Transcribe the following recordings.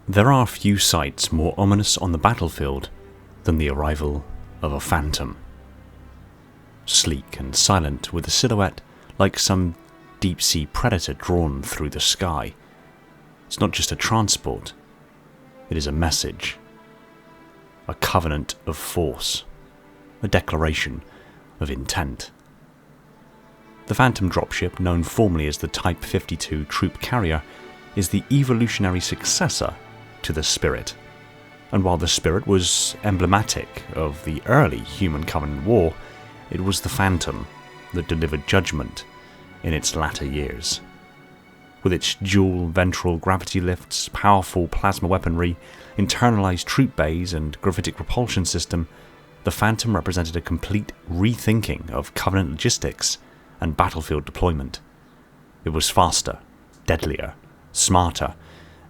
There are few sights more ominous on the battlefield than the arrival of a phantom. Sleek and silent, with a silhouette like some deep-sea predator drawn through the sky. It's not just a transport, it is a message. A covenant of force. A declaration of intent. The Phantom Dropship, known formally as the Type 52 troop carrier, is the evolutionary successor to the Spirit. And while the Spirit was emblematic of the early human Covenant war, it was the Phantom that delivered judgment in its latter years. With its dual ventral gravity lifts, powerful plasma weaponry, internalized troop bays and gravitic propulsion system, the Phantom represented a complete rethinking of Covenant logistics and battlefield deployment. It was faster, deadlier, smarter,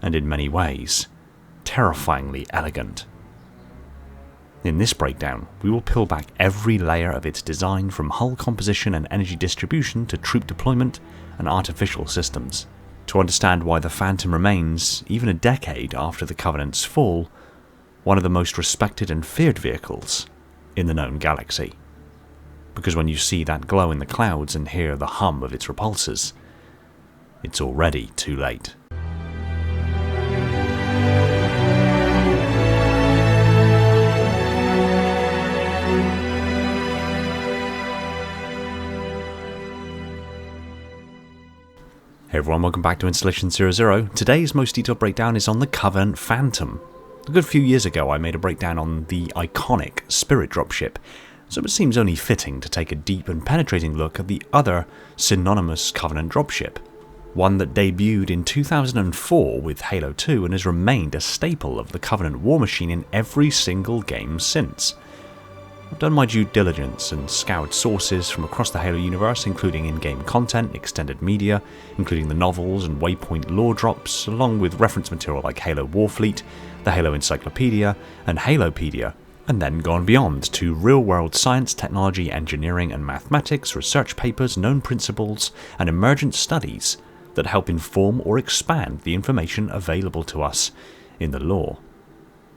and in many ways, terrifyingly elegant. In this breakdown, we will peel back every layer of its design, from hull composition and energy distribution to troop deployment and artificial systems, to understand why the Phantom remains, even a decade after the Covenant's fall, one of the most respected and feared vehicles in the known galaxy. Because when you see that glow in the clouds and hear the hum of its repulsors, it's already too late. Hey everyone, welcome back to Installation 00. Today's most detailed breakdown is on the Covenant Phantom. A good few years ago I made a breakdown on the iconic Spirit Dropship, so it seems only fitting to take a deep and penetrating look at the other synonymous Covenant Dropship, one that debuted in 2004 with Halo 2 and has remained a staple of the Covenant war machine in every single game since. I've done my due diligence and scoured sources from across the Halo universe, including in-game content, extended media, including the novels and Waypoint lore drops, along with reference material like Halo Warfleet, the Halo Encyclopedia, and Halopedia, and then gone beyond to real-world science, technology, engineering, and mathematics, research papers, known principles, and emergent studies that help inform or expand the information available to us in the lore.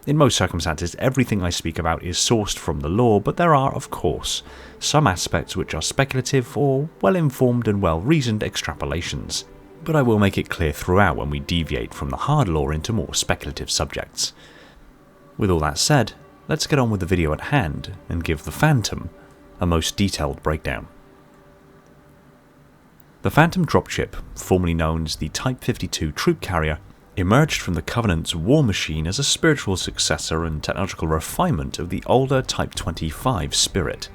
In most circumstances, everything I speak about is sourced from the lore, but there are, of course, some aspects which are speculative or well-informed and well-reasoned extrapolations. But I will make it clear throughout when we deviate from the hard lore into more speculative subjects. With all that said, let's get on with the video at hand and give the Phantom a most detailed breakdown. The Phantom Dropship, formerly known as the Type 52 troop carrier, emerged from the Covenant's war machine as a spiritual successor and technological refinement of the older Type 25 Spirit.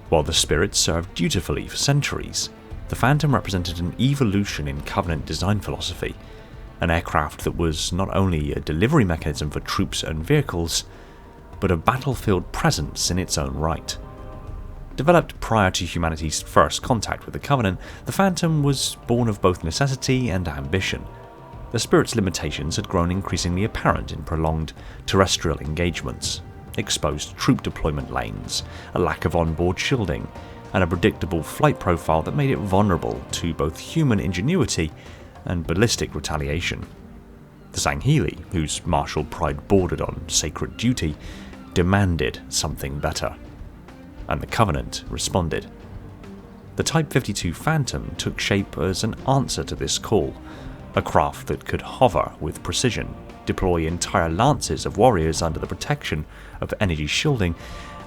While the Spirit served dutifully for centuries, the Phantom represented an evolution in Covenant design philosophy, an aircraft that was not only a delivery mechanism for troops and vehicles, but a battlefield presence in its own right. Developed prior to humanity's first contact with the Covenant, the Phantom was born of both necessity and ambition. The Spirit's limitations had grown increasingly apparent in prolonged terrestrial engagements, exposed troop deployment lanes, a lack of onboard shielding, and a predictable flight profile that made it vulnerable to both human ingenuity and ballistic retaliation. The Sangheili, whose martial pride bordered on sacred duty, demanded something better, and the Covenant responded. The Type 52 Phantom took shape as an answer to this call, a craft that could hover with precision, deploy entire lances of warriors under the protection of energy shielding,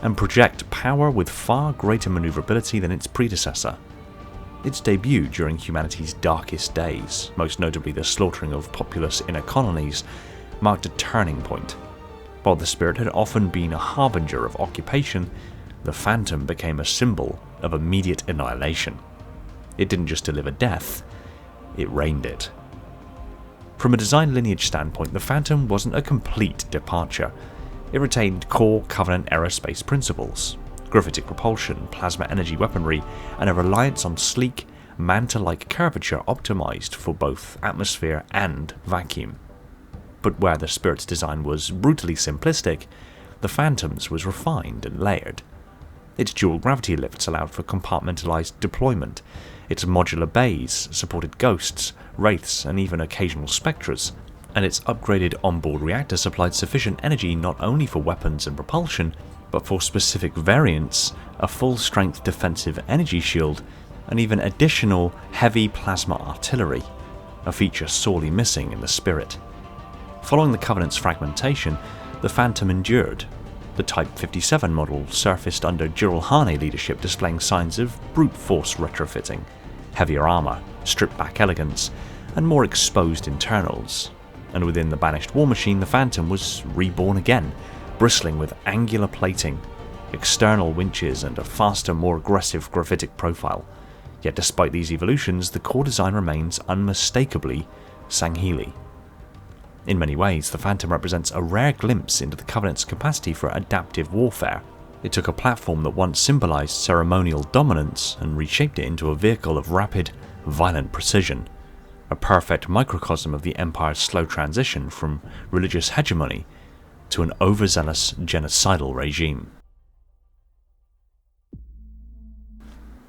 and project power with far greater maneuverability than its predecessor. Its debut during humanity's darkest days, most notably the slaughtering of populous inner colonies, marked a turning point. While the Spirit had often been a harbinger of occupation, the Phantom became a symbol of immediate annihilation. It didn't just deliver death, it reigned it. From a design lineage standpoint, the Phantom wasn't a complete departure. It retained core Covenant aerospace principles, gravitic propulsion, plasma energy weaponry, and a reliance on sleek, manta-like curvature optimized for both atmosphere and vacuum. But where the Spirit's design was brutally simplistic, the Phantom's was refined and layered. Its dual gravity lifts allowed for compartmentalized deployment. Its modular bays supported ghosts, wraiths, and even occasional spectres, and its upgraded onboard reactor supplied sufficient energy not only for weapons and propulsion, but for specific variants, a full-strength defensive energy shield, and even additional heavy plasma artillery, a feature sorely missing in the Spirit. Following the Covenant's fragmentation, the Phantom endured. The Type 57 model surfaced under Jiralhane leadership, displaying signs of brute force retrofitting, heavier armour, stripped-back elegance, and more exposed internals. And within the Banished war machine, the Phantom was reborn again, bristling with angular plating, external winches, and a faster, more aggressive graphitic profile. Yet despite these evolutions, the core design remains unmistakably Sangheili. In many ways, the Phantom represents a rare glimpse into the Covenant's capacity for adaptive warfare. It took a platform that once symbolized ceremonial dominance and reshaped it into a vehicle of rapid, violent precision, a perfect microcosm of the Empire's slow transition from religious hegemony to an overzealous genocidal regime.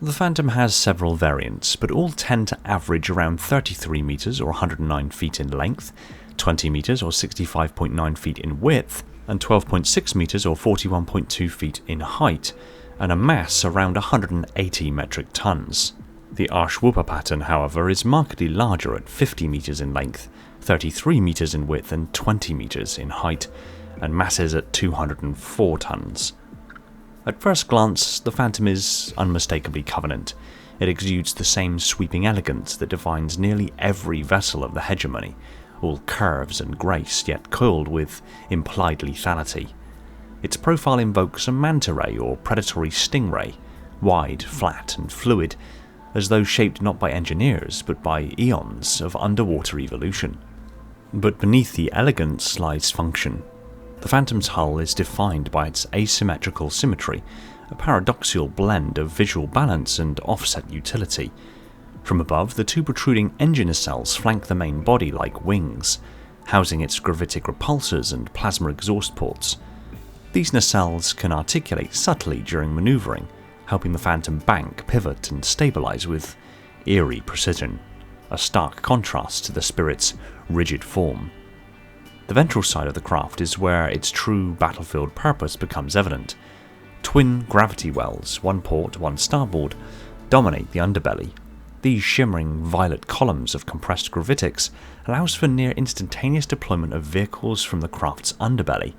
The Phantom has several variants, but all tend to average around 33 meters or 109 feet in length, 20 meters or 65.9 feet in width, and 12.6 meters or 41.2 feet in height, and a mass around 180 metric tons. The Mikpramu-pattern, however, is markedly larger at 50 meters in length, 33 meters in width, and 20 meters in height, and masses at 204 tons. At first glance, the Phantom is unmistakably Covenant. It exudes the same sweeping elegance that defines nearly every vessel of the hegemony, all curves and grace, yet coiled with implied lethality. Its profile invokes a manta ray or predatory stingray, wide, flat, and fluid, as though shaped not by engineers but by eons of underwater evolution. But beneath the elegance lies function. The Phantom's hull is defined by its asymmetrical symmetry, a paradoxical blend of visual balance and offset utility. From above, the two protruding engine nacelles flank the main body like wings, housing its gravitic repulsors and plasma exhaust ports. These nacelles can articulate subtly during manoeuvring, helping the Phantom bank, pivot, and stabilize with eerie precision, a stark contrast to the Spirit's rigid form. The ventral side of the craft is where its true battlefield purpose becomes evident. Twin gravity wells, one port, one starboard, dominate the underbelly. These shimmering violet columns of compressed gravitics allows for near instantaneous deployment of vehicles from the craft's underbelly.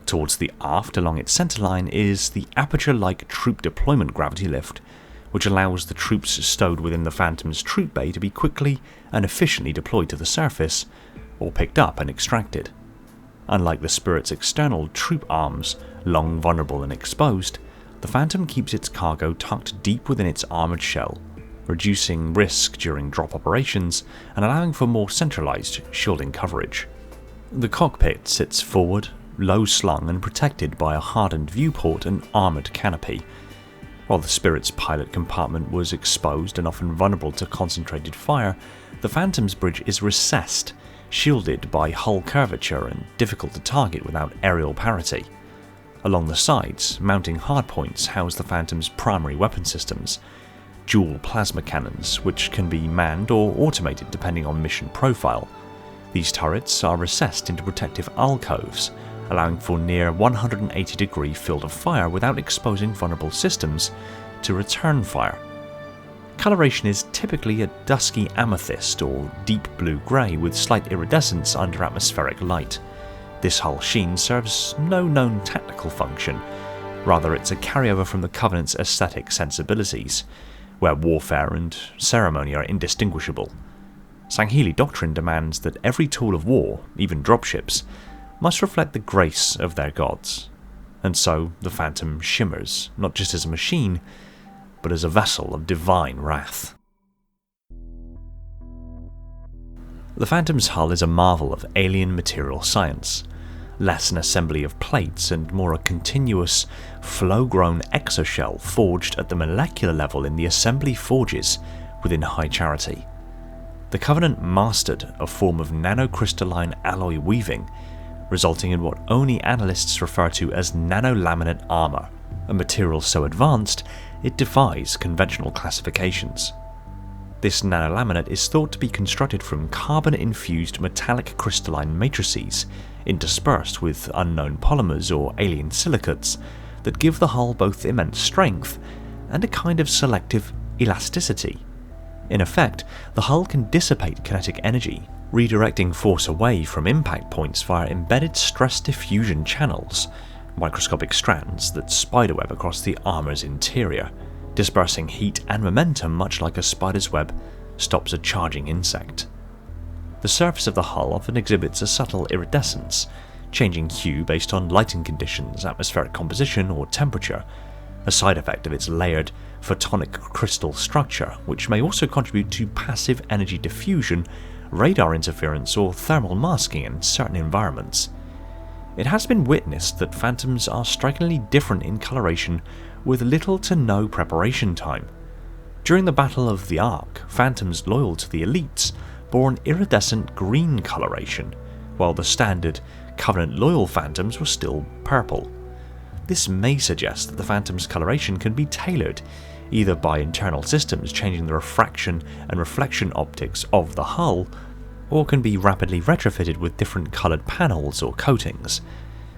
Towards the aft along its centerline is the aperture-like troop deployment gravity lift, which allows the troops stowed within the Phantom's troop bay to be quickly and efficiently deployed to the surface, or picked up and extracted. Unlike the Spirit's external troop arms, long vulnerable and exposed, the Phantom keeps its cargo tucked deep within its armoured shell, reducing risk during drop operations and allowing for more centralized shielding coverage. The cockpit sits forward, low slung and protected by a hardened viewport and armoured canopy. While the Spirit's pilot compartment was exposed and often vulnerable to concentrated fire, the Phantom's bridge is recessed, shielded by hull curvature and difficult to target without aerial parity. Along the sides, mounting hardpoints house the Phantom's primary weapon systems, dual plasma cannons which can be manned or automated depending on mission profile. These turrets are recessed into protective alcoves, allowing for near 180-degree field of fire without exposing vulnerable systems to return fire. Coloration is typically a dusky amethyst or deep blue-grey with slight iridescence under atmospheric light. This hull sheen serves no known technical function, rather it's a carryover from the Covenant's aesthetic sensibilities, where warfare and ceremony are indistinguishable. Sangheili doctrine demands that every tool of war, even dropships, must reflect the grace of their gods, and so the Phantom shimmers not just as a machine, but as a vessel of divine wrath. The Phantom's hull is a marvel of alien material science, less an assembly of plates and more a continuous, flow-grown exoshell forged at the molecular level in the assembly forges within High Charity. The Covenant mastered a form of nanocrystalline alloy weaving, resulting in what only analysts refer to as nanolaminate armour, a material so advanced it defies conventional classifications. This nanolaminate is thought to be constructed from carbon-infused metallic crystalline matrices interspersed with unknown polymers or alien silicates that give the hull both immense strength and a kind of selective elasticity. In effect, the hull can dissipate kinetic energy, redirecting force away from impact points via embedded stress diffusion channels, microscopic strands that spiderweb across the armour's interior, dispersing heat and momentum much like a spider's web stops a charging insect. The surface of the hull often exhibits a subtle iridescence, changing hue based on lighting conditions, atmospheric composition, or temperature, a side effect of its layered photonic crystal structure, which may also contribute to passive energy diffusion, radar interference, or thermal masking in certain environments. It has been witnessed that phantoms are strikingly different in coloration with little to no preparation time. During the Battle of the Ark, phantoms loyal to the elites bore an iridescent green coloration, while the standard Covenant loyal phantoms were still purple. This may suggest that the phantom's coloration can be tailored, either by internal systems changing the refraction and reflection optics of the hull, or can be rapidly retrofitted with different coloured panels or coatings.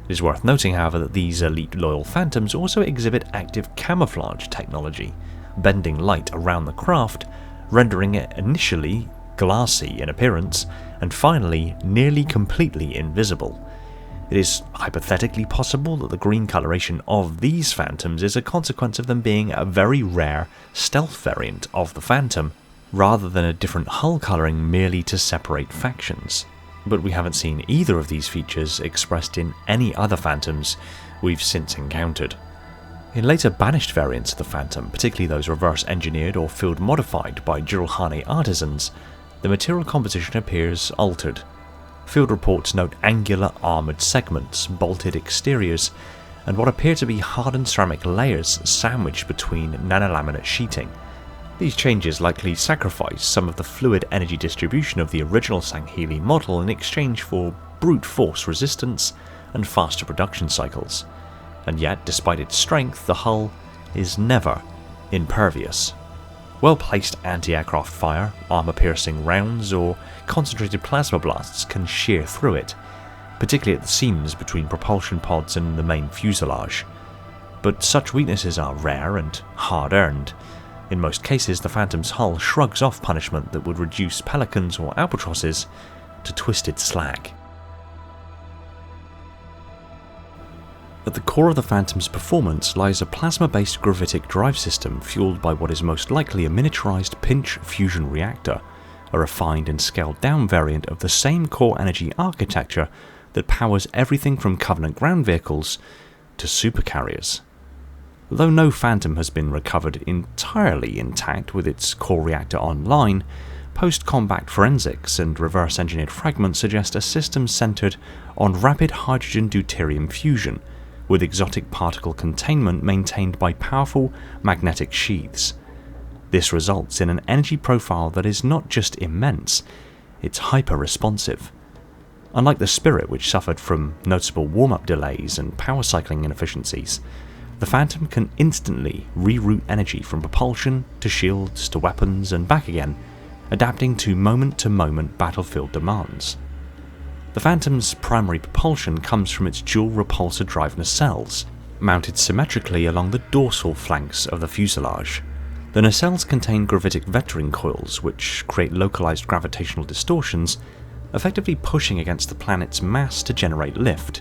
It is worth noting, however, that these elite loyal phantoms also exhibit active camouflage technology, bending light around the craft, rendering it initially glassy in appearance, and finally nearly completely invisible. It is hypothetically possible that the green coloration of these phantoms is a consequence of them being a very rare stealth variant of the Phantom, rather than a different hull colouring merely to separate factions. But we haven't seen either of these features expressed in any other Phantoms we've since encountered. In later Banished variants of the Phantom, particularly those reverse engineered or field modified by Jirulhane artisans, the material composition appears altered. Field reports note angular armoured segments, bolted exteriors, and what appear to be hardened ceramic layers sandwiched between nanolaminate sheeting. These changes likely sacrifice some of the fluid energy distribution of the original Sangheili model in exchange for brute force resistance and faster production cycles. And yet, despite its strength, the hull is never impervious. Well-placed anti-aircraft fire, armour-piercing rounds, or concentrated plasma blasts can shear through it, particularly at the seams between propulsion pods and the main fuselage. But such weaknesses are rare and hard-earned. In most cases, the Phantom's hull shrugs off punishment that would reduce pelicans or albatrosses to twisted slag. At the core of the Phantom's performance lies a plasma-based gravitic drive system fueled by what is most likely a miniaturized pinch fusion reactor, a refined and scaled-down variant of the same core energy architecture that powers everything from Covenant ground vehicles to supercarriers. Though no Phantom has been recovered entirely intact with its core reactor online, post-combat forensics and reverse-engineered fragments suggest a system centered on rapid hydrogen deuterium fusion, with exotic particle containment maintained by powerful magnetic sheaths. This results in an energy profile that is not just immense, it's hyper-responsive. Unlike the Spirit, which suffered from noticeable warm-up delays and power cycling inefficiencies, the Phantom can instantly reroute energy from propulsion to shields to weapons and back again, adapting to moment-to-moment battlefield demands. The Phantom's primary propulsion comes from its dual repulsor drive nacelles, mounted symmetrically along the dorsal flanks of the fuselage. The nacelles contain gravitic vectoring coils which create localized gravitational distortions, effectively pushing against the planet's mass to generate lift.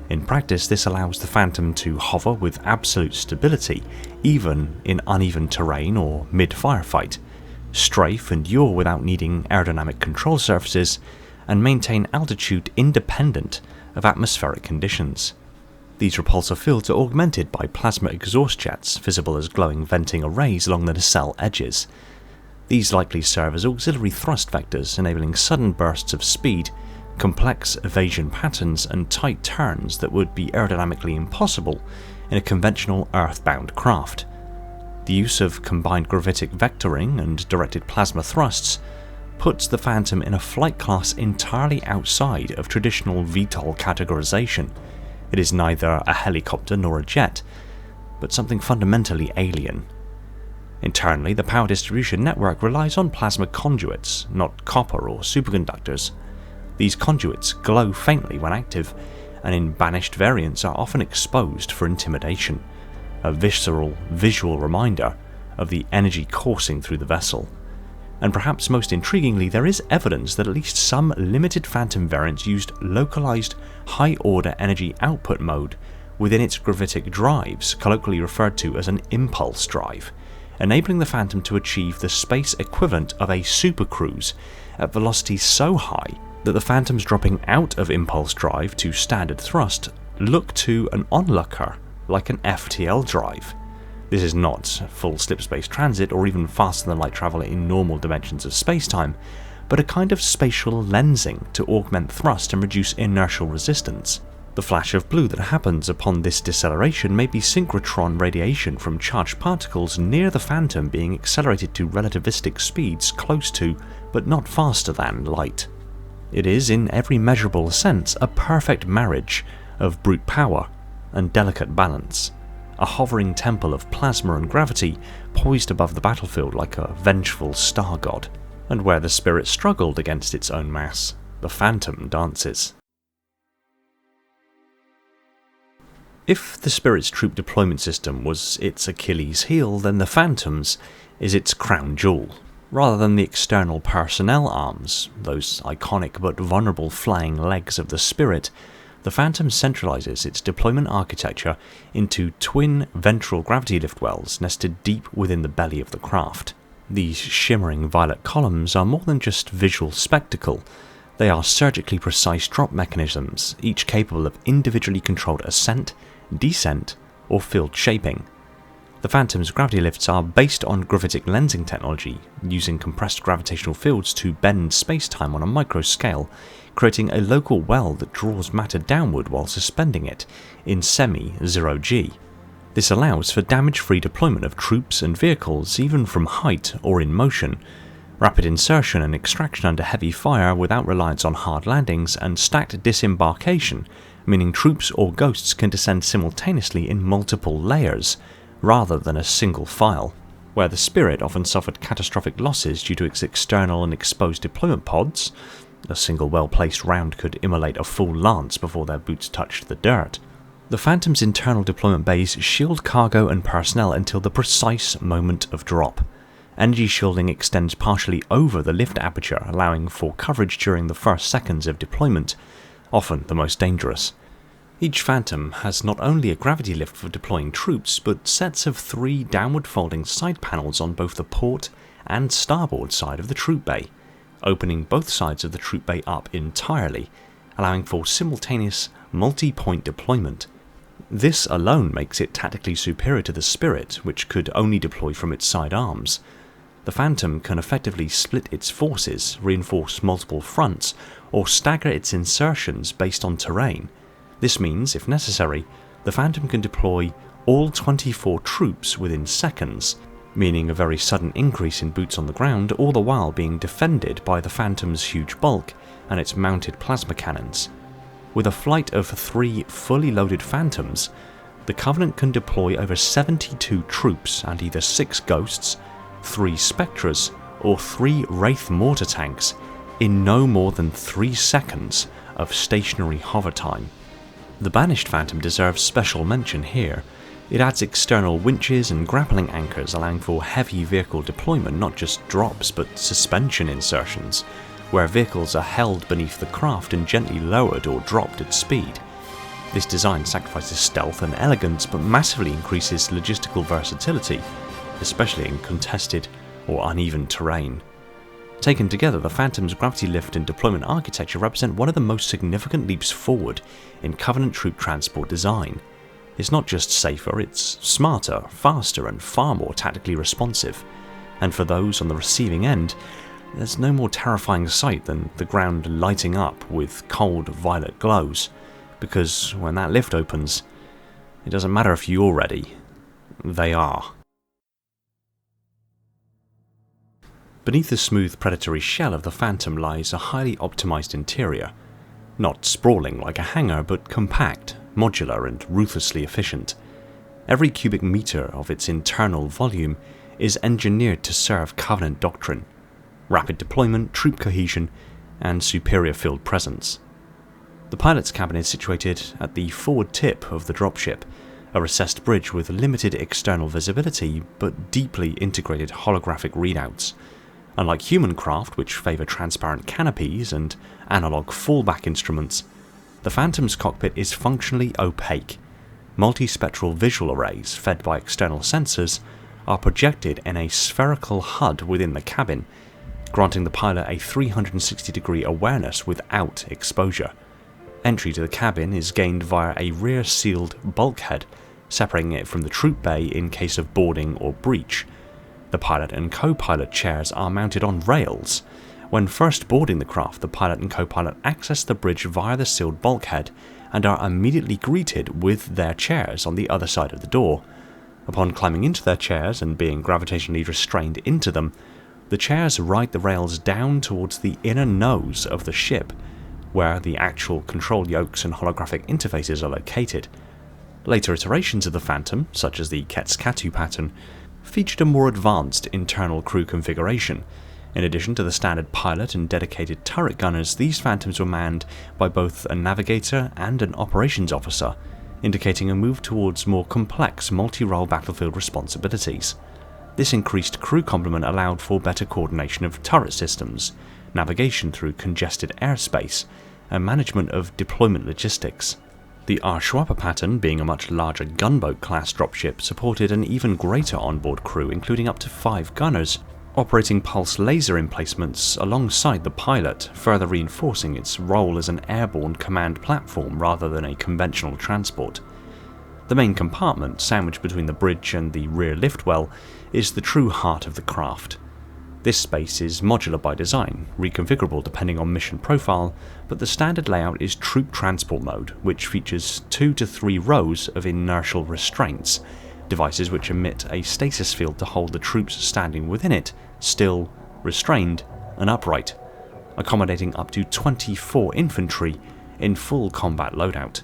In practice, this allows the Phantom to hover with absolute stability, even in uneven terrain or mid-firefight, strafe and yaw without needing aerodynamic control surfaces, and maintain altitude independent of atmospheric conditions. These repulsor fields are augmented by plasma exhaust jets, visible as glowing venting arrays along the nacelle edges. These likely serve as auxiliary thrust vectors, enabling sudden bursts of speed, complex evasion patterns, and tight turns that would be aerodynamically impossible in a conventional earthbound craft. The use of combined gravitic vectoring and directed plasma thrusts puts the Phantom in a flight class entirely outside of traditional VTOL categorization. It is neither a helicopter nor a jet, but something fundamentally alien. Internally, the power distribution network relies on plasma conduits, not copper or superconductors. These conduits glow faintly when active, and in Banished variants are often exposed for intimidation, a visceral, visual reminder of the energy coursing through the vessel. And perhaps most intriguingly, there is evidence that at least some limited Phantom variants used localized high-order energy output mode within its gravitic drives, colloquially referred to as an impulse drive, enabling the Phantom to achieve the space equivalent of a supercruise at velocities so high that the Phantoms dropping out of impulse drive to standard thrust look to an onlooker like an FTL drive. This is not full slipspace transit or even faster than light travel in normal dimensions of spacetime, but a kind of spatial lensing to augment thrust and reduce inertial resistance. The flash of blue that happens upon this deceleration may be synchrotron radiation from charged particles near the Phantom being accelerated to relativistic speeds close to, but not faster than, light. It is, in every measurable sense, a perfect marriage of brute power and delicate balance, a hovering temple of plasma and gravity poised above the battlefield like a vengeful star god. And where the Spirit struggled against its own mass, the Phantom dances. If the Spirit's troop deployment system was its Achilles heel, then the Phantom's is its crown jewel. Rather than the external personnel arms, those iconic but vulnerable flying legs of the Spirit, the Phantom centralizes its deployment architecture into twin ventral gravity lift wells nested deep within the belly of the craft. These shimmering violet columns are more than just visual spectacle. They are surgically precise drop mechanisms, each capable of individually controlled ascent, descent, or field shaping. The Phantom's gravity lifts are based on gravitic lensing technology, using compressed gravitational fields to bend space-time on a micro scale, creating a local well that draws matter downward while suspending it in semi-zero G. This allows for damage-free deployment of troops and vehicles even from height or in motion, rapid insertion and extraction under heavy fire without reliance on hard landings, and stacked disembarkation, meaning troops or ghosts can descend simultaneously in multiple layers, rather than a single file. Where the Spirit often suffered catastrophic losses due to its external and exposed deployment pods, a single well-placed round could immolate a full lance before their boots touched the dirt. The Phantom's internal deployment bays shield cargo and personnel until the precise moment of drop. Energy shielding extends partially over the lift aperture, allowing for coverage during the first seconds of deployment, often the most dangerous. Each Phantom has not only a gravity lift for deploying troops, but sets of 3 downward-folding side panels on both the port and starboard side of the troop bay, opening both sides of the troop bay up entirely, allowing for simultaneous multi-point deployment. This alone makes it tactically superior to the Spirit, which could only deploy from its side arms. The Phantom can effectively split its forces, reinforce multiple fronts, or stagger its insertions based on terrain. This means, if necessary, the Phantom can deploy all 24 troops within seconds, meaning a very sudden increase in boots on the ground, all the while being defended by the Phantom's huge bulk and its mounted plasma cannons. With a flight of 3 fully loaded Phantoms, the Covenant can deploy over 72 troops and either 6 Ghosts, 3 Spectres, or 3 Wraith mortar tanks in no more than 3 seconds of stationary hover time. The Banished Phantom deserves special mention here. It adds external winches and grappling anchors, allowing for heavy vehicle deployment, not just drops but suspension insertions, where vehicles are held beneath the craft and gently lowered or dropped at speed. This design sacrifices stealth and elegance but massively increases logistical versatility, especially in contested or uneven terrain. Taken together, the Phantom's gravity lift and deployment architecture represent one of the most significant leaps forward in Covenant troop transport design. It's not just safer, it's smarter, faster, and far more tactically responsive. And for those on the receiving end, there's no more terrifying sight than the ground lighting up with cold violet glows, because when that lift opens, it doesn't matter if you're ready, they are. Beneath the smooth predatory shell of the Phantom lies a highly optimized interior, not sprawling like a hangar, but compact, modular, and ruthlessly efficient. Every cubic meter of its internal volume is engineered to serve Covenant doctrine: rapid deployment, troop cohesion, and superior field presence. The pilot's cabin is situated at the forward tip of the dropship, a recessed bridge with limited external visibility but deeply integrated holographic readouts. Unlike human craft, which favour transparent canopies and analogue fallback instruments, the Phantom's cockpit is functionally opaque. Multispectral visual arrays, fed by external sensors, are projected in a spherical HUD within the cabin, granting the pilot a 360-degree awareness without exposure. Entry to the cabin is gained via a rear-sealed bulkhead, separating it from the troop bay in case of boarding or breach. The pilot and co-pilot chairs are mounted on rails. When first boarding the craft, the pilot and co-pilot access the bridge via the sealed bulkhead and are immediately greeted with their chairs on the other side of the door. Upon climbing into their chairs and being gravitationally restrained into them, the chairs ride the rails down towards the inner nose of the ship, where the actual control yokes and holographic interfaces are located. Later iterations of the Phantom, such as the Quetzalcoatl-pattern, featured a more advanced internal crew configuration. In addition to the standard pilot and dedicated turret gunners, these Phantoms were manned by both a navigator and an operations officer, indicating a move towards more complex multi-role battlefield responsibilities. This increased crew complement allowed for better coordination of turret systems, navigation through congested airspace, and management of deployment logistics. The Mikpramu-pattern, being a much larger gunboat-class dropship, supported an even greater onboard crew, including up to 5 gunners, operating pulse laser emplacements alongside the pilot, further reinforcing its role as an airborne command platform rather than a conventional transport. The main compartment, sandwiched between the bridge and the rear lift well, is the true heart of the craft. This space is modular by design, reconfigurable depending on mission profile, but the standard layout is troop transport mode, which features 2 to 3 rows of inertial restraints, devices which emit a stasis field to hold the troops standing within it still, restrained, and upright, accommodating up to 24 infantry in full combat loadout.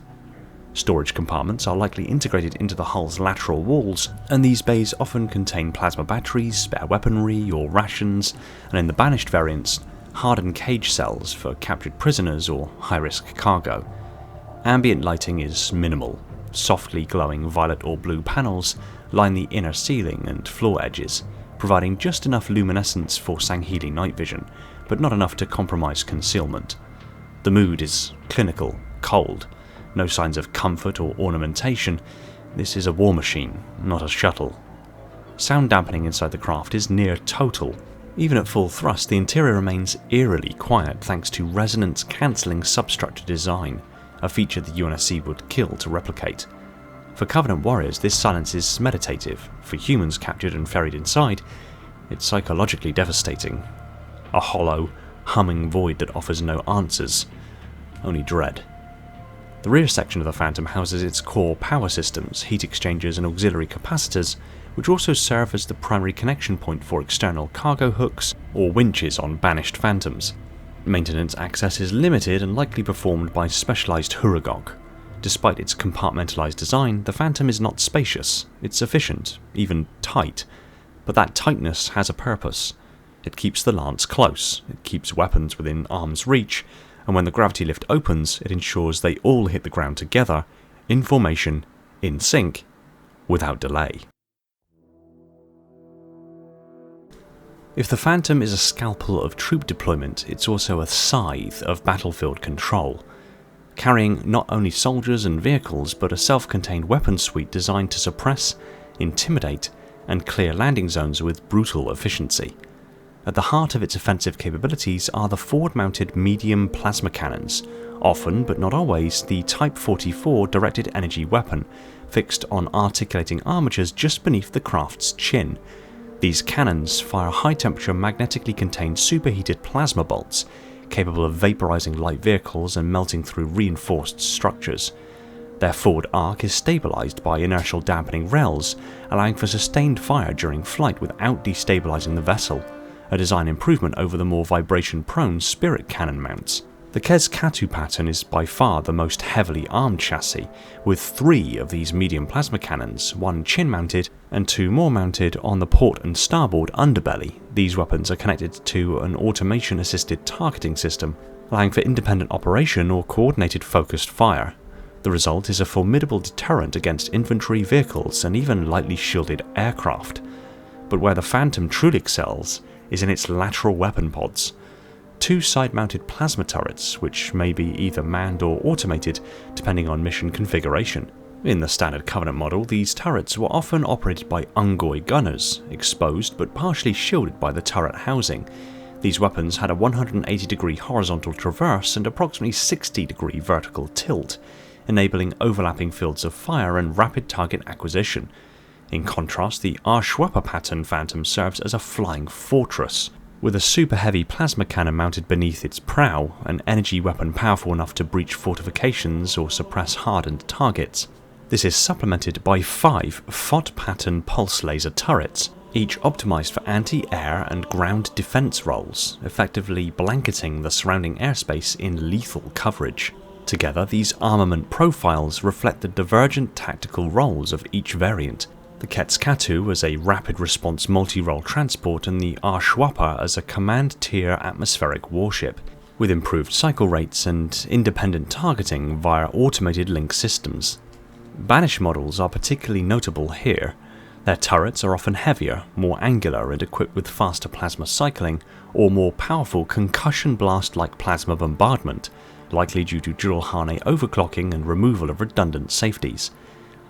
Storage compartments are likely integrated into the hull's lateral walls, and these bays often contain plasma batteries, spare weaponry, or rations, and in the Banished variants, hardened cage cells for captured prisoners or high-risk cargo. Ambient lighting is minimal. Softly glowing violet or blue panels line the inner ceiling and floor edges, providing just enough luminescence for Sangheili night vision, but not enough to compromise concealment. The mood is clinical, cold. No signs of comfort or ornamentation. This is a war machine, not a shuttle. Sound dampening inside the craft is near total. Even at full thrust, the interior remains eerily quiet thanks to resonance-cancelling substructure design, a feature the UNSC would kill to replicate. For Covenant warriors, this silence is meditative. For humans captured and ferried inside, it's psychologically devastating. A hollow, humming void that offers no answers, only dread. The rear section of the Phantom houses its core power systems, heat exchangers and auxiliary capacitors, which also serve as the primary connection point for external cargo hooks or winches on Banished Phantoms. Maintenance access is limited and likely performed by specialised Huragog. Despite its compartmentalised design, the Phantom is not spacious. It's efficient, even tight. But that tightness has a purpose. It keeps the lance close, it keeps weapons within arm's reach, and when the gravity lift opens, it ensures they all hit the ground together, in formation, in sync, without delay. If the Phantom is a scalpel of troop deployment, it's also a scythe of battlefield control, carrying not only soldiers and vehicles, but a self-contained weapon suite designed to suppress, intimidate, and clear landing zones with brutal efficiency. At the heart of its offensive capabilities are the forward-mounted medium plasma cannons, often but not always the Type 44 directed energy weapon, fixed on articulating armatures just beneath the craft's chin. These cannons fire high-temperature magnetically contained superheated plasma bolts, capable of vaporizing light vehicles and melting through reinforced structures. Their forward arc is stabilized by inertial dampening rails, allowing for sustained fire during flight without destabilizing the vessel, a design improvement over the more vibration-prone Spirit cannon mounts. The Kes-Katu-pattern is by far the most heavily armed chassis, with 3 of these medium plasma cannons, 1 chin-mounted and 2 more mounted on the port and starboard underbelly. These weapons are connected to an automation-assisted targeting system, allowing for independent operation or coordinated focused fire. The result is a formidable deterrent against infantry vehicles and even lightly shielded aircraft. But where the Phantom truly excels is in its lateral weapon pods. 2 side-mounted plasma turrets, which may be either manned or automated depending on mission configuration. In the standard Covenant model, these turrets were often operated by Ungoi gunners, exposed but partially shielded by the turret housing. These weapons had a 180-degree horizontal traverse and approximately 60-degree vertical tilt, enabling overlapping fields of fire and rapid target acquisition. In contrast, the Mikpramu-pattern Phantom serves as a flying fortress, with a super heavy plasma cannon mounted beneath its prow, an energy weapon powerful enough to breach fortifications or suppress hardened targets. This is supplemented by 5 Phot-pattern pulse laser turrets, each optimized for anti-air and ground defense roles, effectively blanketing the surrounding airspace in lethal coverage. Together, these armament profiles reflect the divergent tactical roles of each variant. The Kes-Katu as a rapid response multi-role transport and the Mikpramu as a command-tier atmospheric warship, with improved cycle rates and independent targeting via automated link systems. Banished models are particularly notable here. Their turrets are often heavier, more angular and equipped with faster plasma cycling or more powerful concussion blast-like plasma bombardment, likely due to Joule-Hane overclocking and removal of redundant safeties.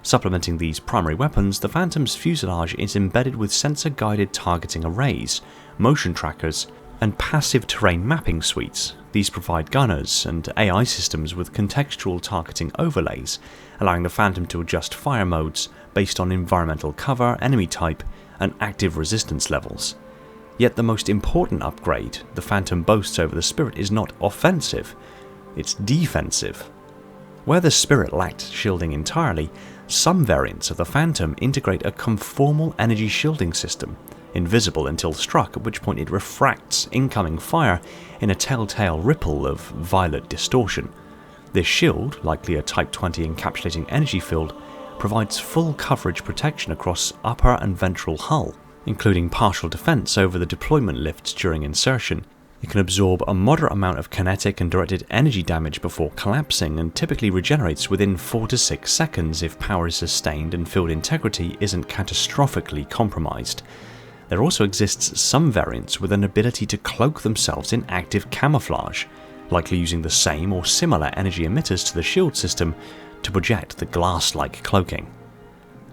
Supplementing these primary weapons, the Phantom's fuselage is embedded with sensor-guided targeting arrays, motion trackers, and passive terrain mapping suites. These provide gunners and AI systems with contextual targeting overlays, allowing the Phantom to adjust fire modes based on environmental cover, enemy type, and active resistance levels. Yet the most important upgrade the Phantom boasts over the Spirit is not offensive, it's defensive. Where the Spirit lacked shielding entirely, some variants of the Phantom integrate a conformal energy shielding system, invisible until struck, at which point it refracts incoming fire in a telltale ripple of violet distortion. This shield, likely a Type 20 encapsulating energy field, provides full coverage protection across upper and ventral hull, including partial defense over the deployment lifts during insertion. It can absorb a moderate amount of kinetic and directed energy damage before collapsing and typically regenerates within 4 to 6 seconds if power is sustained and field integrity isn't catastrophically compromised. There also exists some variants with an ability to cloak themselves in active camouflage, likely using the same or similar energy emitters to the shield system to project the glass-like cloaking.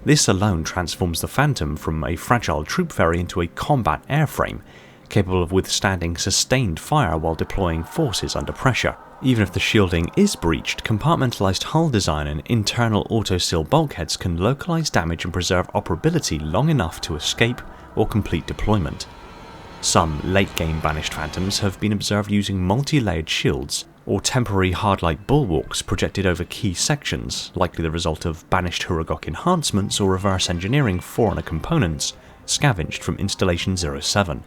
This alone transforms the Phantom from a fragile troop ferry into a combat airframe, capable of withstanding sustained fire while deploying forces under pressure. Even if the shielding is breached, compartmentalized hull design and internal auto-seal bulkheads can localize damage and preserve operability long enough to escape or complete deployment. Some late-game Banished Phantoms have been observed using multi-layered shields or temporary hard-light bulwarks projected over key sections, likely the result of Banished Huragok enhancements or reverse engineering foreigner components scavenged from Installation 07.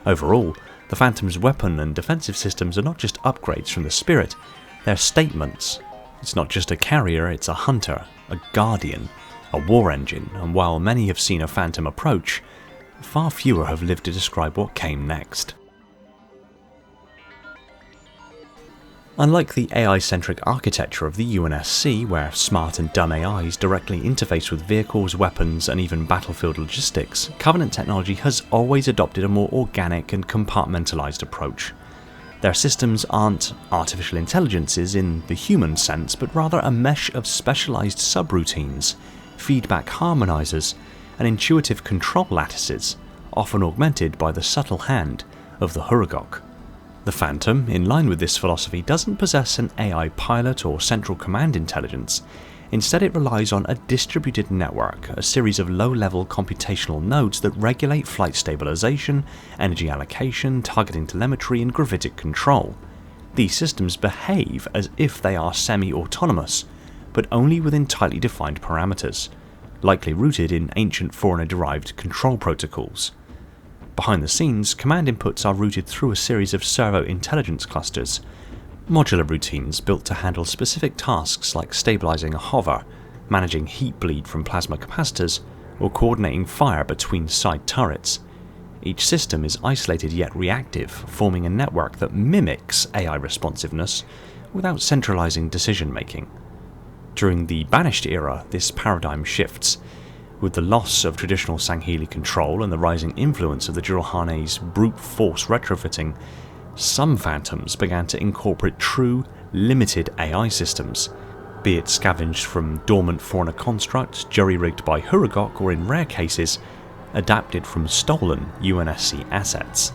Overall, the Phantom's weapon and defensive systems are not just upgrades from the Spirit, they're statements. It's not just a carrier, it's a hunter, a guardian, a war engine, and while many have seen a Phantom approach, far fewer have lived to describe what came next. Unlike the AI-centric architecture of the UNSC, where smart and dumb AIs directly interface with vehicles, weapons, and even battlefield logistics, Covenant technology has always adopted a more organic and compartmentalized approach. Their systems aren't artificial intelligences in the human sense, but rather a mesh of specialized subroutines, feedback harmonizers, and intuitive control lattices, often augmented by the subtle hand of the Huragok. The Phantom, in line with this philosophy, doesn't possess an AI pilot or central command intelligence. Instead, it relies on a distributed network, a series of low-level computational nodes that regulate flight stabilization, energy allocation, targeting telemetry, and gravitic control. These systems behave as if they are semi-autonomous, but only within tightly defined parameters, likely rooted in ancient foreigner-derived control protocols. Behind the scenes, command inputs are routed through a series of servo intelligence clusters, modular routines built to handle specific tasks like stabilizing a hover, managing heat bleed from plasma capacitors, or coordinating fire between side turrets. Each system is isolated yet reactive, forming a network that mimics AI responsiveness without centralizing decision-making. During the Banished era, this paradigm shifts. With the loss of traditional Sangheili control and the rising influence of the Jiralhane's brute force retrofitting, some Phantoms began to incorporate true, limited AI systems, be it scavenged from dormant Fauna constructs, jury-rigged by Huragok, or in rare cases, adapted from stolen UNSC assets.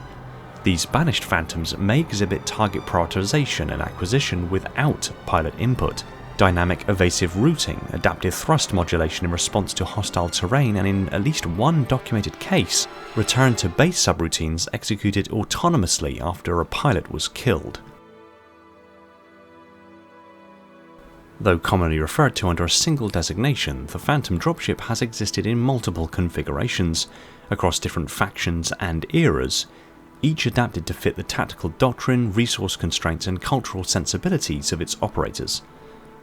These Banished Phantoms may exhibit target prioritization and acquisition without pilot input, dynamic evasive routing, adaptive thrust modulation in response to hostile terrain, and in at least one documented case, return to base subroutines executed autonomously after a pilot was killed. Though commonly referred to under a single designation, the Phantom Dropship has existed in multiple configurations, across different factions and eras, each adapted to fit the tactical doctrine, resource constraints, and cultural sensibilities of its operators.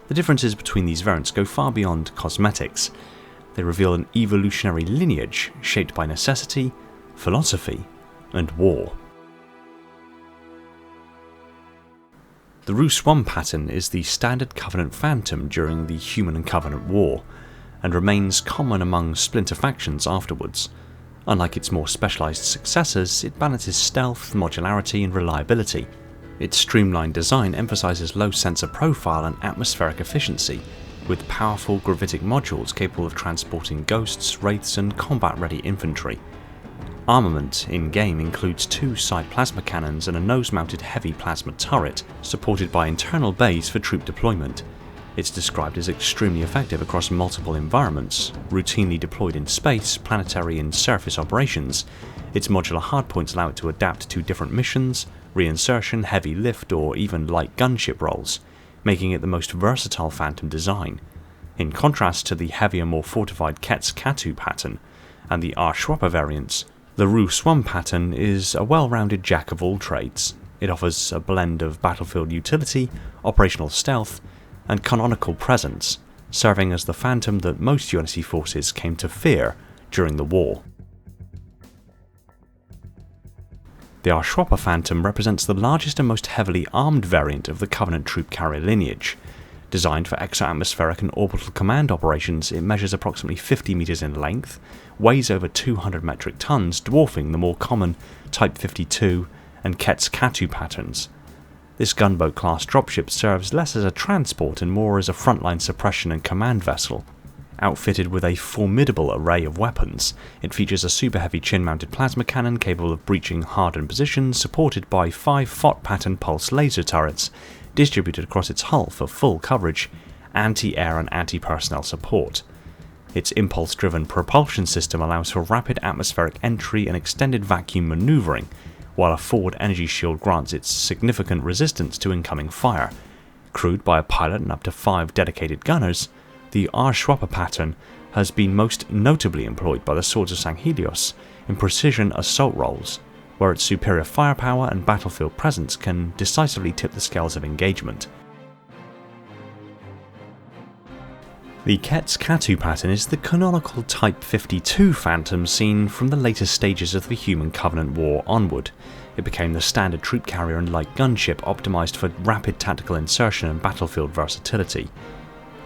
The differences between these variants go far beyond cosmetics. They reveal an evolutionary lineage shaped by necessity, philosophy, and war. The Roos-1-pattern is the standard Covenant Phantom during the Human and Covenant War, and remains common among splinter factions afterwards. Unlike its more specialised successors, it balances stealth, modularity, and reliability. Its streamlined design emphasises low sensor profile and atmospheric efficiency, with powerful gravitic modules capable of transporting ghosts, wraiths, and combat-ready infantry. Armament in-game includes 2 side plasma cannons and a nose-mounted heavy plasma turret, supported by internal bays for troop deployment. It's described as extremely effective across multiple environments, routinely deployed in space, planetary, and surface operations. Its modular hardpoints allow it to adapt to different missions, reinsertion, heavy lift, or even light gunship roles, making it the most versatile Phantom design. In contrast to the heavier, more fortified Quetzalcoatl-pattern and the Arshwapa variants, the Roos-1-pattern is a well-rounded jack of all trades. It offers a blend of battlefield utility, operational stealth, and canonical presence, serving as the Phantom that most UNSC forces came to fear during the war. The Arshwapa Phantom represents the largest and most heavily armed variant of the Covenant troop carrier lineage. Designed for exo-atmospheric and orbital command operations, it measures approximately 50 meters in length, weighs over 200 metric tons, dwarfing the more common Type 52 and Quetzalcoatl patterns. This gunboat-class dropship serves less as a transport and more as a frontline suppression and command vessel. Outfitted with a formidable array of weapons, it features a super-heavy chin-mounted plasma cannon capable of breaching hardened positions, supported by 5 Phot-pattern pulse laser turrets distributed across its hull for full coverage, anti-air and anti-personnel support. Its impulse-driven propulsion system allows for rapid atmospheric entry and extended vacuum maneuvering, while a forward energy shield grants it significant resistance to incoming fire. Crewed by a pilot and up to 5 dedicated gunners, the Arshwapa-pattern has been most notably employed by the Swords of Sanghelios in precision assault roles, where its superior firepower and battlefield presence can decisively tip the scales of engagement. The Quetzalcoatl-pattern is the canonical Type 52 Phantom seen from the later stages of the Human Covenant War onward. It became the standard troop carrier and light gunship optimised for rapid tactical insertion and battlefield versatility.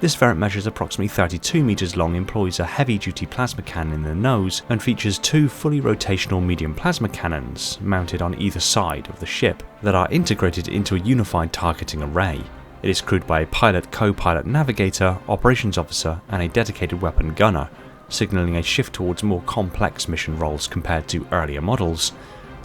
This variant measures approximately 32 meters long, employs a heavy-duty plasma cannon in the nose, and features 2 fully rotational medium plasma cannons mounted on either side of the ship that are integrated into a unified targeting array. It is crewed by a pilot, co-pilot navigator, operations officer, and a dedicated weapon gunner, signalling a shift towards more complex mission roles compared to earlier models.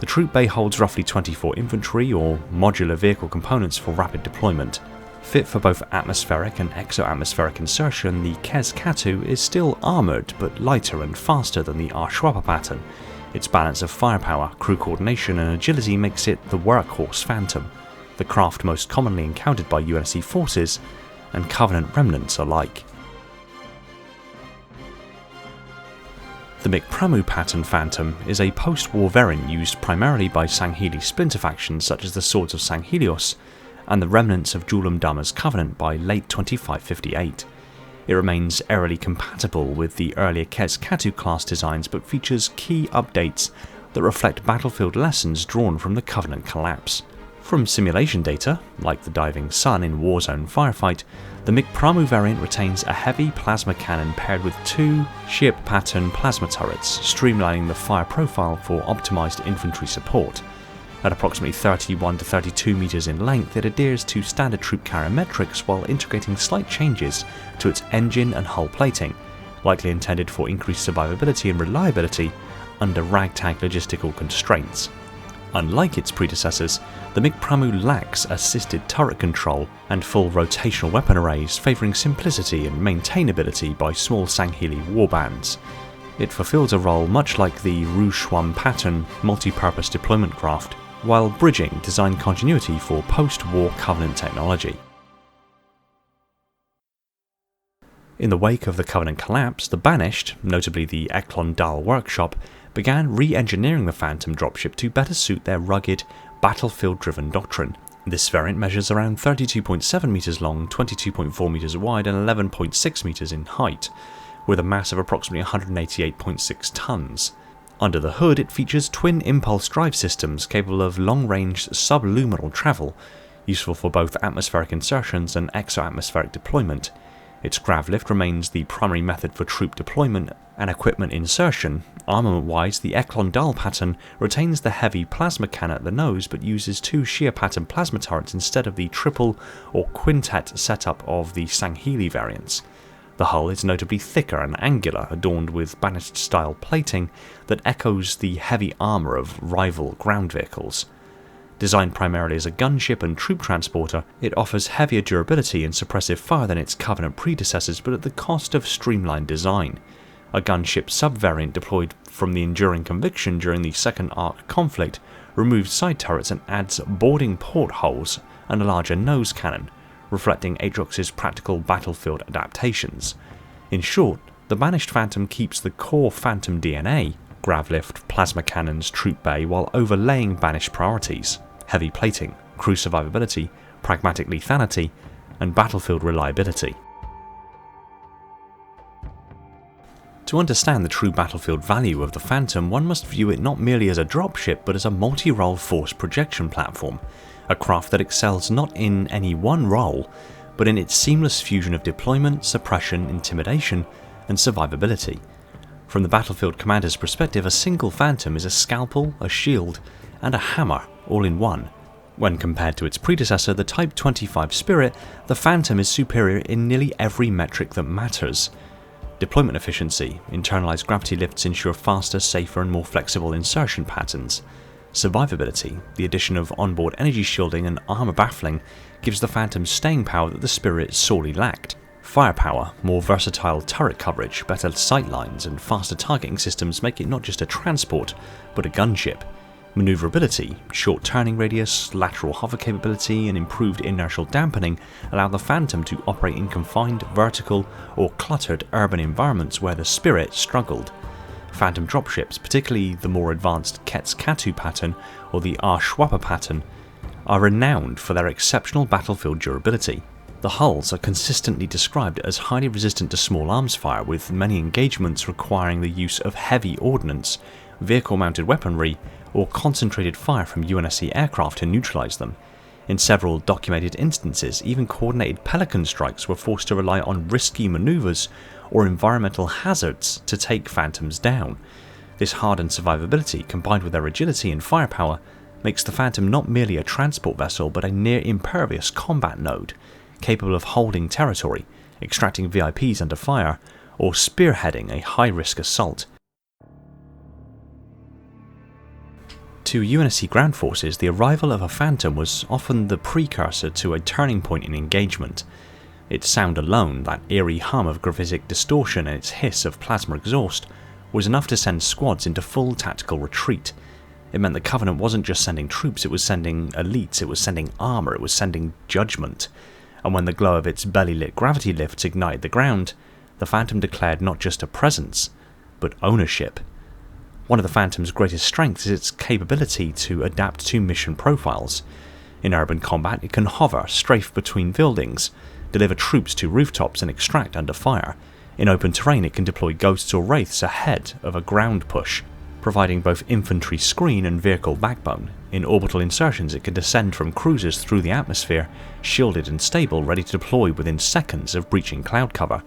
The troop bay holds roughly 24 infantry or modular vehicle components for rapid deployment. Fit for both atmospheric and exo-atmospheric insertion, the Quetzalcoatl is still armoured but lighter and faster than the Arshwapa-pattern. Its balance of firepower, crew coordination, and agility makes it the workhorse Phantom, the craft most commonly encountered by UNSC forces and Covenant remnants alike. The Mikpramu-pattern Phantom is a post-war variant used primarily by Sangheili splinter factions such as the Swords of Sanghelios and the remnants of Julam Dama's Covenant by late 2558. It remains aerially compatible with the earlier Quetzalcoatl class designs, but features key updates that reflect battlefield lessons drawn from the Covenant collapse. From simulation data, like the diving sun in Warzone Firefight, the Mikpramu variant retains a heavy plasma cannon paired with two ship-pattern plasma turrets, streamlining the fire profile for optimized infantry support. At approximately 31 to 32 meters in length, it adheres to standard troop carrier metrics while integrating slight changes to its engine and hull plating, likely intended for increased survivability and reliability under ragtag logistical constraints. Unlike its predecessors, the Mikpramu lacks assisted turret control and full rotational weapon arrays, favouring simplicity and maintainability by small Sangheili warbands. It fulfills a role much like the Mikpramu-pattern multi-purpose deployment craft, while bridging design continuity for post-war Covenant technology. In the wake of the Covenant collapse, the Banished, notably the Eklon'Dal Workshop, began re-engineering the Phantom dropship to better suit their rugged, battlefield-driven doctrine. This variant measures around 32.7 meters long, 22.4 meters wide and 11.6 meters in height, with a mass of approximately 188.6 tons. Under the hood, it features twin impulse drive systems capable of long-range subluminal travel, useful for both atmospheric insertions and exo-atmospheric deployment. Its grav lift remains the primary method for troop deployment and equipment insertion. Armament-wise, the Eklon'Dal pattern retains the heavy plasma cannon at the nose but uses two shear pattern plasma turrets instead of the triple or quintet setup of the Sangheili variants. The hull is notably thicker and angular, adorned with Banished-style plating that echoes the heavy armour of rival ground vehicles. Designed primarily as a gunship and troop transporter, it offers heavier durability and suppressive fire than its Covenant predecessors, but at the cost of streamlined design. A gunship subvariant deployed from the Enduring Conviction during the Second Ark conflict removes side turrets and adds boarding portholes and a larger nose cannon, reflecting Aatrox's practical battlefield adaptations. In short, the Banished Phantom keeps the core Phantom DNA, grav lift, plasma cannons, troop bay, while overlaying Banished priorities: heavy plating, crew survivability, pragmatic lethality, and battlefield reliability. To understand the true battlefield value of the Phantom, one must view it not merely as a dropship but as a multi-role force projection platform, a craft that excels not in any one role, but in its seamless fusion of deployment, suppression, intimidation, and survivability. From the battlefield commander's perspective, a single Phantom is a scalpel, a shield, and a hammer, all in one. When compared to its predecessor, the Type 25 Spirit, the Phantom is superior in nearly every metric that matters. Deployment efficiency: internalized gravity lifts ensure faster, safer, and more flexible insertion patterns. Survivability: the addition of onboard energy shielding and armor baffling gives the Phantom staying power that the Spirit sorely lacked. Firepower: more versatile turret coverage, better sightlines, and faster targeting systems make it not just a transport, but a gunship. Maneuverability: short turning radius, lateral hover capability, and improved inertial dampening allow the Phantom to operate in confined, vertical, or cluttered urban environments where the Spirit struggled. Phantom dropships, particularly the more advanced Quetzalcoatl-pattern or the Mikpramu-pattern, are renowned for their exceptional battlefield durability. The hulls are consistently described as highly resistant to small arms fire, with many engagements requiring the use of heavy ordnance, vehicle-mounted weaponry, or concentrated fire from UNSC aircraft to neutralize them. In several documented instances, even coordinated Pelican strikes were forced to rely on risky maneuvers or environmental hazards to take Phantoms down. This hardened survivability, combined with their agility and firepower, makes the Phantom not merely a transport vessel but a near-impervious combat node, capable of holding territory, extracting VIPs under fire, or spearheading a high-risk assault. To UNSC ground forces, the arrival of a Phantom was often the precursor to a turning point in engagement. Its sound alone, that eerie hum of gravitic distortion and its hiss of plasma exhaust, was enough to send squads into full tactical retreat. It meant the Covenant wasn't just sending troops, it was sending elites, it was sending armour, it was sending judgment. And when the glow of its belly-lit gravity lifts ignited the ground, the Phantom declared not just a presence, but ownership. One of the Phantom's greatest strengths is its capability to adapt to mission profiles. In urban combat, it can hover, strafe between buildings, deliver troops to rooftops and extract under fire. In open terrain, it can deploy ghosts or wraiths ahead of a ground push, providing both infantry screen and vehicle backbone. In orbital insertions, it can descend from cruisers through the atmosphere, shielded and stable, ready to deploy within seconds of breaching cloud cover.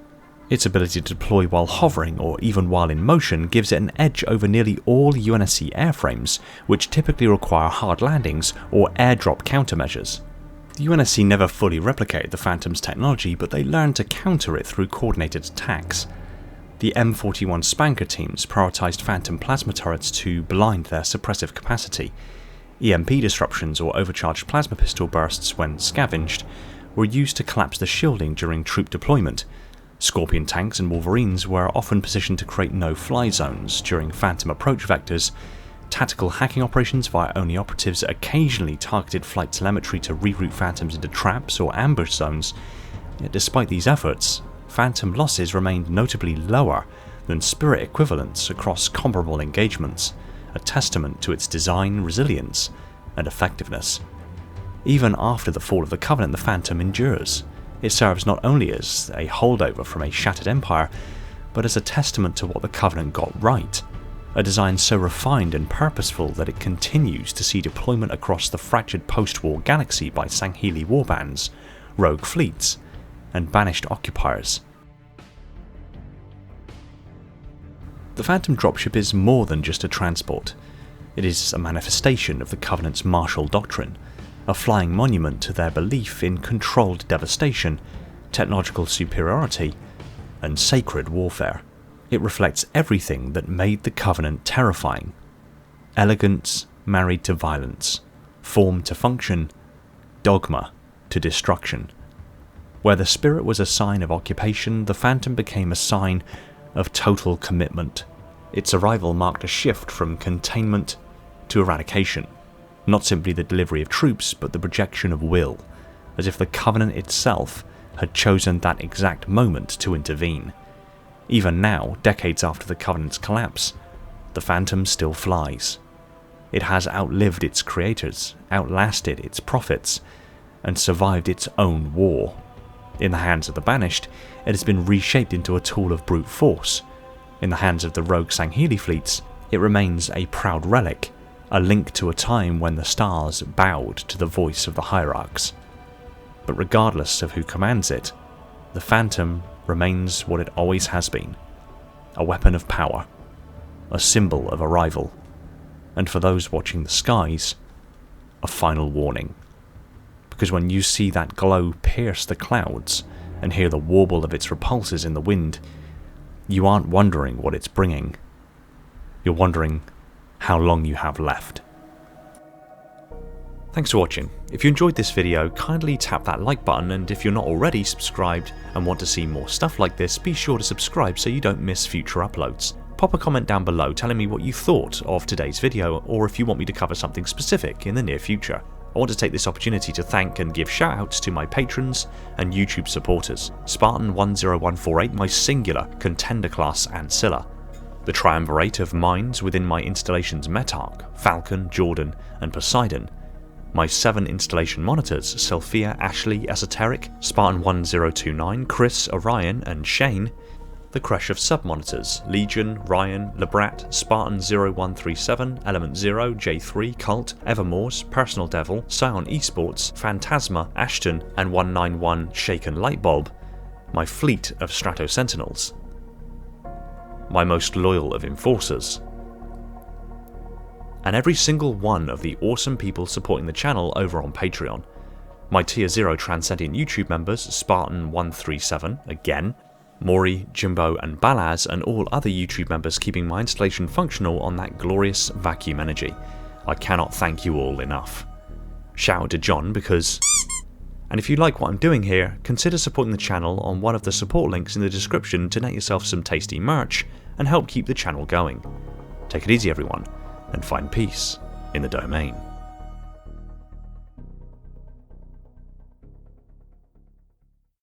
Its ability to deploy while hovering or even while in motion gives it an edge over nearly all UNSC airframes, which typically require hard landings or airdrop countermeasures. The UNSC never fully replicated the Phantom's technology, but they learned to counter it through coordinated attacks. The M41 Spanker teams prioritised Phantom plasma turrets to blind their suppressive capacity. EMP disruptions or overcharged plasma pistol bursts, when scavenged, were used to collapse the shielding during troop deployment. Scorpion tanks and Wolverines were often positioned to create no-fly zones during Phantom approach vectors. Tactical hacking operations via only operatives occasionally targeted flight telemetry to reroute Phantoms into traps or ambush zones. Yet despite these efforts, Phantom losses remained notably lower than Spirit equivalents across comparable engagements, a testament to its design, resilience, and effectiveness. Even after the fall of the Covenant, the Phantom endures. It serves not only as a holdover from a shattered empire, but as a testament to what the Covenant got right, a design so refined and purposeful that it continues to see deployment across the fractured post-war galaxy by Sangheili warbands, rogue fleets, and banished occupiers. The Phantom Dropship is more than just a transport. It is a manifestation of the Covenant's martial doctrine, a flying monument to their belief in controlled devastation, technological superiority, and sacred warfare. It reflects everything that made the Covenant terrifying. Elegance married to violence, form to function, dogma to destruction. Where the Spirit was a sign of occupation, the Phantom became a sign of total commitment. Its arrival marked a shift from containment to eradication. Not simply the delivery of troops, but the projection of will, as if the Covenant itself had chosen that exact moment to intervene. Even now, decades after the Covenant's collapse, the Phantom still flies. It has outlived its creators, outlasted its prophets, and survived its own war. In the hands of the Banished, it has been reshaped into a tool of brute force. In the hands of the rogue Sangheili fleets, it remains a proud relic, a link to a time when the stars bowed to the voice of the hierarchs. But regardless of who commands it, the Phantom remains what it always has been, a weapon of power, a symbol of arrival, and for those watching the skies, a final warning. Because when you see that glow pierce the clouds and hear the warble of its repulsors in the wind, you aren't wondering what it's bringing. You're wondering how long you have left. Thanks for watching. If you enjoyed this video, kindly tap that like button, and if you're not already subscribed and want to see more stuff like this, be sure to subscribe so you don't miss future uploads. Pop a comment down below telling me what you thought of today's video, or if you want me to cover something specific in the near future. I want to take this opportunity to thank and give shoutouts to my patrons and YouTube supporters: Spartan10148, my singular Contender class Ancilla, the triumvirate of minds within my installation's Metarch, Falcon, Jordan, and Poseidon, my 7 installation monitors, Sophia, Ashley, Esoteric, Spartan1029, Chris, Orion, and Shane, the crush of sub-monitors, Legion, Ryan, Lebrat, Spartan0137, Element 0, J3, Cult, Evermore's, Personal Devil, Scion Esports, Phantasma, Ashton, and 191 Shaken Lightbulb, my fleet of Strato Sentinels, my most loyal of Enforcers, and every single one of the awesome people supporting the channel over on Patreon. My Tier 0 Transcendent YouTube members, Spartan137, again, Maury, Jimbo, and Balaz, and all other YouTube members keeping my installation functional on that glorious vacuum energy. I cannot thank you all enough. Shout out to John because... And if you like what I'm doing here, consider supporting the channel on one of the support links in the description to net yourself some tasty merch and help keep the channel going. Take it easy everyone, and find peace in the domain.